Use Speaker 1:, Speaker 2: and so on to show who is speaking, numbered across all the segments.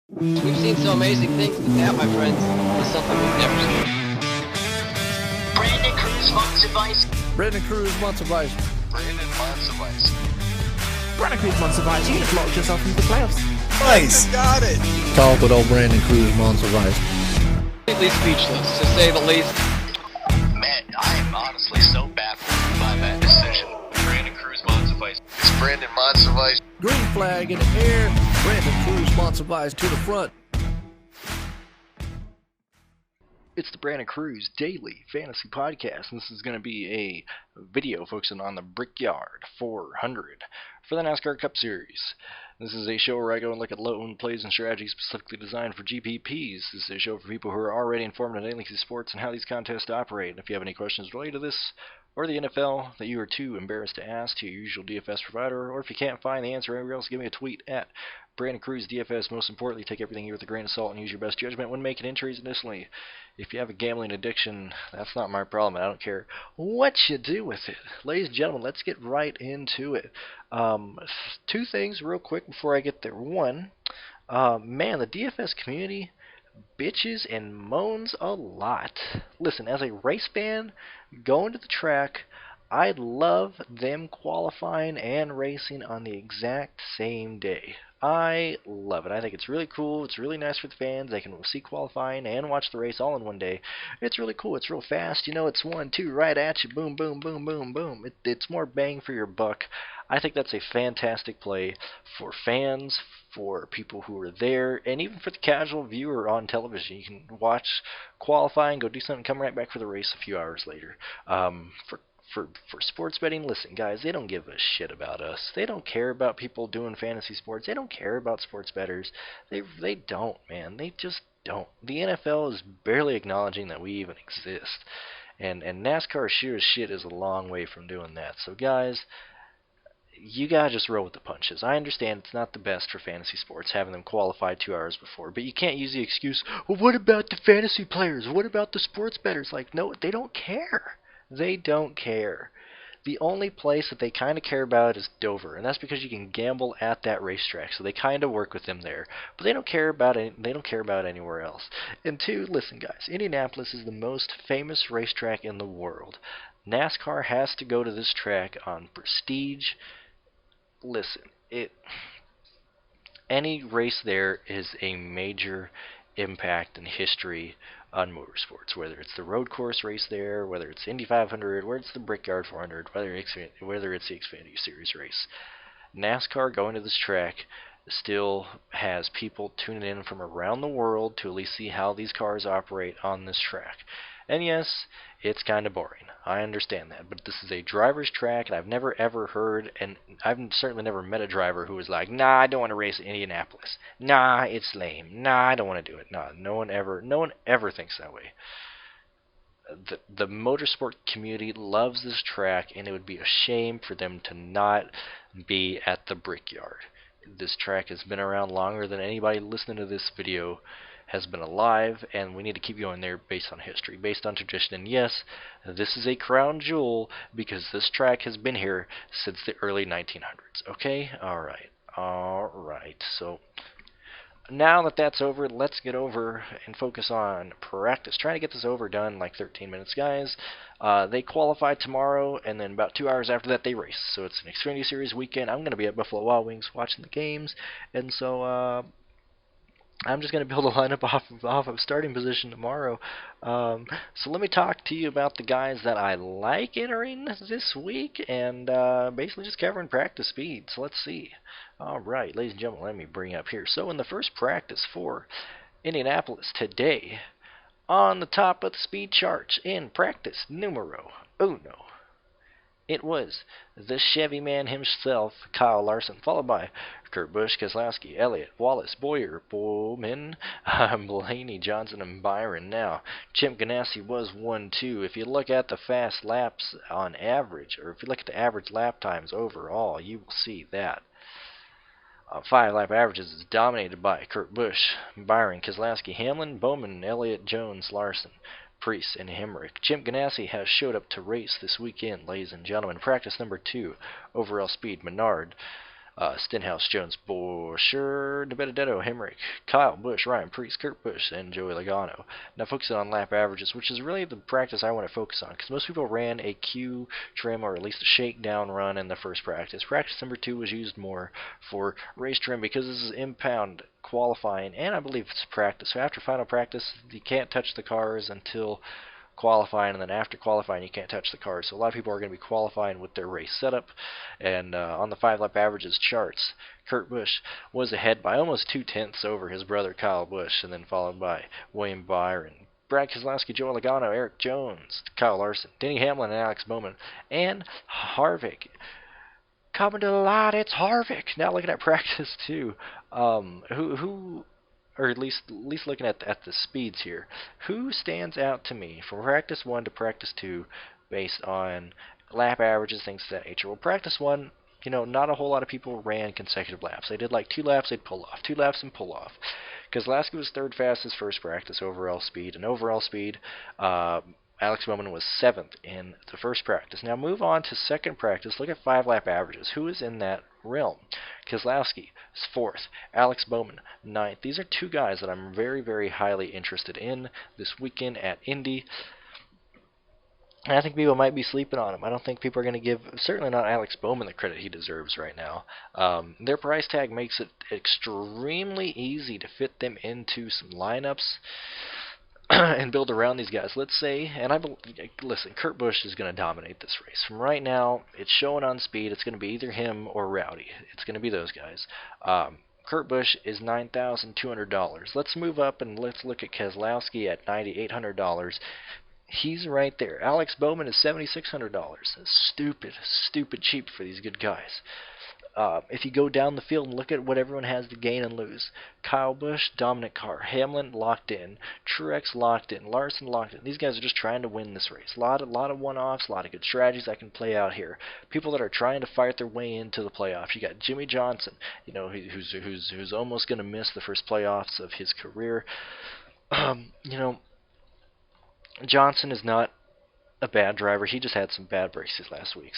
Speaker 1: We've seen some amazing things, but that, my friends, is something we've never seen.
Speaker 2: Brandon Cruz wants advice.
Speaker 3: Brandon Cruz wants advice.
Speaker 4: Brandon wants advice.
Speaker 5: Brandon Cruz wants advice. You have locked yourself into the playoffs.
Speaker 4: Nice. Got it.
Speaker 3: Talk with old Brandon Cruz wants advice.
Speaker 1: Completely speechless, to say the least.
Speaker 4: Man, I am honestly so baffled by that decision. Brandon Cruz wants advice. It's Brandon wants advice.
Speaker 3: Green flag in the air. Brandon Cruz wants advice to the front.
Speaker 6: It's the Brandon Cruz Daily Fantasy Podcast, and this is going to be a video focusing on the Brickyard 400 for the NASCAR Cup Series. This is a show where I go and look at low-owned plays and strategies specifically designed for GPPs. This is a show for people who are already informed on daily sports and how these contests operate. And if you have any questions related to this or the NFL that you are too embarrassed to ask to your usual DFS provider, or if you can't find the answer anywhere else, give me a tweet at BrandonCruzDFS. Most importantly, take everything here with a grain of salt and use your best judgment when making entries. Additionally, if you have a gambling addiction, that's not my problem. I don't care what you do with it. Ladies and gentlemen, let's get right into it. Two things real quick before I get there. One, man, the DFS community bitches and moans a lot. Listen, as a race fan, going to the track, I love them qualifying and racing on the exact same day. I love it. I think it's really cool. It's really nice for the fans. They can see qualifying and watch the race all in one day. It's really cool. It's real fast. You know, it's 1, 2, right at you. Boom, boom, boom, boom, boom. It's more bang for your buck. I think that's a fantastic play for fans, for people who are there, and even for the casual viewer on television. You can watch qualifying, go do something, come right back for the race a few hours later. For sports betting, listen, guys, they don't give a shit about us. They don't care about people doing fantasy sports. They don't care about sports bettors. They don't, man. They just don't. The NFL is barely acknowledging that we even exist. And NASCAR sure as shit is a long way from doing that. So, guys, you gotta just roll with the punches. I understand it's not the best for fantasy sports, having them qualified 2 hours before, but you can't use the excuse, well, what about the fantasy players? What about the sports bettors? Like, no, they don't care. They don't care. The only place that they kind of care about is Dover, and that's because you can gamble at that racetrack, so they kind of work with them there. But they don't care about it. They don't care about it anywhere else. And two, listen, guys, Indianapolis is the most famous racetrack in the world. NASCAR has to go to this track on prestige. Listen, any race there is a major impact in history on motorsports, whether it's the road course race there, whether it's Indy 500, whether it's the Brickyard 400, whether it's the Xfinity Series race. NASCAR going to this track still has people tuning in from around the world to at least see how these cars operate on this track. And yes, it's kind of boring. I understand that. But this is a driver's track, and I've never ever heard, and I've certainly never met a driver who was like, nah, I don't want to race at Indianapolis. Nah, it's lame. Nah, I don't want to do it. Nah, no one ever thinks that way. The motorsport community loves this track, and it would be a shame for them to not be at the Brickyard. This track has been around longer than anybody listening to this video has been alive, and we need to keep going there based on history, based on tradition. And yes, this is a crown jewel because this track has been here since the early 1900s. Okay? Alright. So now that that's over, let's get over and focus on practice. Trying to get this done in like 13 minutes, guys. They qualify tomorrow, and then about 2 hours after that they race. So it's an Xfinity Series weekend. I'm going to be at Buffalo Wild Wings watching the games, and so I'm just going to build a lineup off of starting position tomorrow. So let me talk to you about the guys that I like entering this week, and basically just covering practice speed. So let's see. All right, ladies and gentlemen, let me bring up here. So in the first practice for Indianapolis today, on the top of the speed charts in practice numero uno, it was the Chevy man himself, Kyle Larson, followed by Kurt Busch, Keselowski, Elliott, Wallace, Boyer, Bowman, Blaney, Johnson, and Byron. Now, Chip Ganassi was 1-2. If you look at the fast laps on average, or if you look at the average lap times overall, you will see that 5-lap averages is dominated by Kurt Busch, Byron, Keselowski, Hamlin, Bowman, Elliott, Jones, Larson, Priest, and Hemrick. Chip Ganassi has showed up to race this weekend, ladies and gentlemen. Practice number 2, overall speed, Menard, Stenhouse, Jones, Bosher, DeBenedetto, Hemrick, Kyle Busch, Ryan Preece, Kurt Busch, and Joey Logano. Now focusing on lap averages, which is really the practice I want to focus on, because most people ran a Q trim or at least a shakedown run in the first practice. Practice number 2 was used more for race trim because this is impound qualifying, and I believe it's practice. So after final practice, you can't touch the cars until qualifying, and then after qualifying you can't touch the cars. So a lot of people are going to be qualifying with their race setup, and on the 5-lap averages charts, Kurt Busch was ahead by almost 2/10 over his brother Kyle Busch, and then followed by William Byron, Brad Keselowski, Joey Logano, Eric Jones, Kyle Larson, Denny Hamlin, and Alex Bowman, and Harvick. Coming to the light, it's Harvick. Now looking at practice too, or at least looking at the speeds here, who stands out to me from practice 1 to practice 2 based on lap averages, things of that nature? Well, practice 1, not a whole lot of people ran consecutive laps. They did like 2 laps, they'd pull off, 2 laps and pull off. Keselowski was 3rd fastest first practice overall speed, and overall speed, Alex Bowman was 7th in the first practice. Now move on to second practice. Look at 5-lap averages. Who is in that realm? Keselowski is 4th. Alex Bowman, 9th. These are 2 guys that I'm very, very highly interested in this weekend at Indy. And I think people might be sleeping on him. I don't think people are going to give, certainly not Alex Bowman, the credit he deserves right now. Their price tag makes it extremely easy to fit them into some lineups and build around these guys. Let's say, listen, Kurt Busch is going to dominate this race. From right now, it's showing on speed. It's going to be either him or Rowdy. It's going to be those guys. Kurt Busch is $9,200. Let's move up and let's look at Keselowski at $9,800. He's right there. Alex Bowman is $7,600. Stupid cheap for these good guys. If you go down the field and look at what everyone has to gain and lose, Kyle Busch, dominant car. Hamlin locked in. Truex locked in. Larson locked in. These guys are just trying to win this race. A lot of one-offs, a lot of good strategies that can play out here. People that are trying to fight their way into the playoffs. You got Jimmy Johnson, who's almost going to miss the first playoffs of his career. Johnson is not a bad driver. He just had some bad races last week.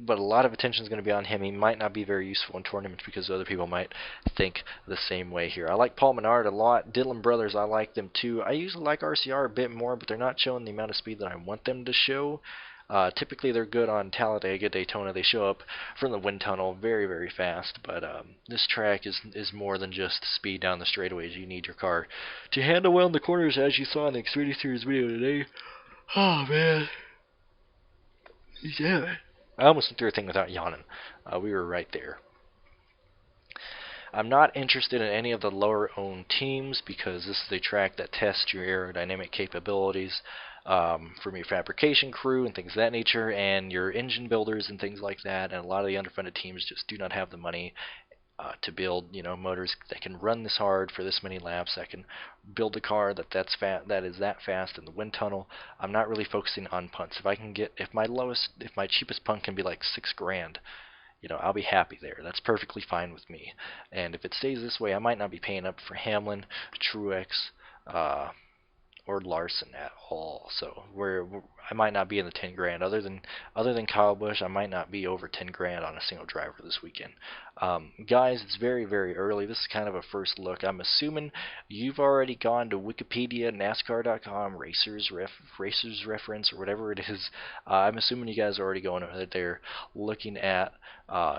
Speaker 6: But a lot of attention is going to be on him. He might not be very useful in tournaments because other people might think the same way here. I like Paul Menard a lot. Dillon Brothers, I like them too. I usually like RCR a bit more, but they're not showing the amount of speed that I want them to show. Typically they're good on Talladega, Daytona. They show up from the wind tunnel very, very fast. But this track is more than just speed down the straightaways. You need your car to handle well in the corners, as you saw in the Xfinity Series video today. Oh, man. Yeah. I almost went through a thing without yawning. We were right there. I'm not interested in any of the lower-owned teams because this is a track that tests your aerodynamic capabilities from your fabrication crew and things of that nature, and your engine builders and things like that. And a lot of the underfunded teams just do not have the money to build, motors that can run this hard for this many laps, that can build a car that is that fast in the wind tunnel. I'm not really focusing on punts. If my cheapest punt can be like $6,000, I'll be happy there. That's perfectly fine with me. And if it stays this way, I might not be paying up for Hamlin, Truex, or Larson at all. So I might not be in the $10,000. Other than Kyle Busch, I might not be over $10,000 on a single driver this weekend. Guys, it's very, very early. This is kind of a first look. I'm assuming you've already gone to Wikipedia, NASCAR.com, Racers Reference, or whatever it is. I'm assuming you guys are already going over there looking at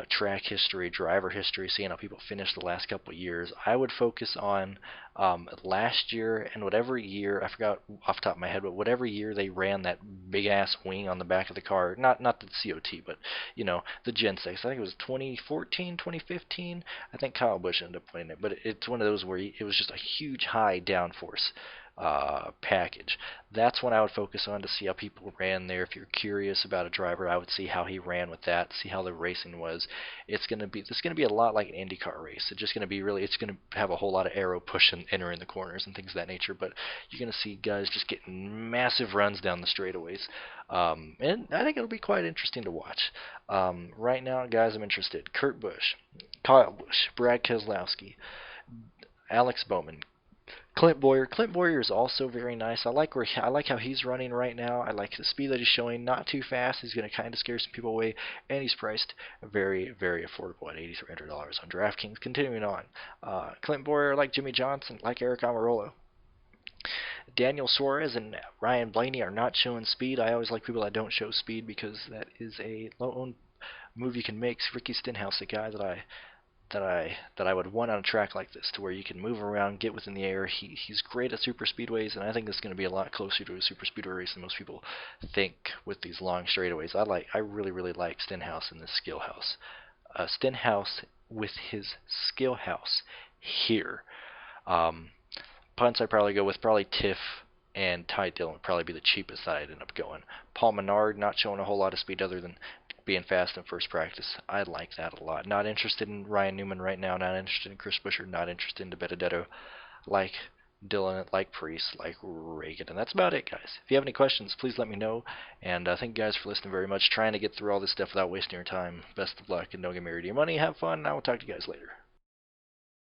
Speaker 6: track history, driver history, seeing how people finished the last couple of years. I would focus on last year and whatever year, I forgot off the top of my head, but whatever year they ran that big ass wing on the back of the car, not the COT, but the Gen 6. I think it was 2014, 2015. I think Kyle Busch ended up playing it, but it's one of those where it was just a huge high downforce package. That's when I would focus on to see how people ran there. If you're curious about a driver, I would see how he ran with that, see how the racing was. This is going to be a lot like an IndyCar race. It's just going to be it's going to have a whole lot of aero push and entering the corners and things of that nature, but you're going to see guys just getting massive runs down the straightaways. And I think it'll be quite interesting to watch. Right now, guys, I'm interested. Kurt Busch, Kyle Busch, Brad Keselowski, Alex Bowman, Clint Boyer. Clint Boyer is also very nice. I like how he's running right now. I like the speed that he's showing. Not too fast. He's going to kind of scare some people away, and he's priced very, very affordable at $8,300 on DraftKings. Continuing on, Clint Boyer, like Jimmy Johnson, like Eric Almirola. Daniel Suarez and Ryan Blaney are not showing speed. I always like people that don't show speed because that is a low-owned move you can make. Ricky Stenhouse, a guy that I would want on a track like this, to where you can move around, get within the air. He's great at super speedways, and I think this is going to be a lot closer to a super speedway race than most people think with these long straightaways. I really like Stenhouse in this skill house. Stenhouse with his skill house here. Punts I'd probably go with Tiff and Ty Dillon would probably be the cheapest that I'd end up going. Paul Menard not showing a whole lot of speed other than being fast in first practice. I like that a lot. Not interested in Ryan Newman right now. Not interested in Chris Buescher. Not interested in DeBenedetto. Like Dillon, like Priest, like Reagan. And that's about it, guys. If you have any questions, please let me know. And thank you guys for listening very much. Trying to get through all this stuff without wasting your time. Best of luck, and don't get married to your money. Have fun, and I will talk to you guys later.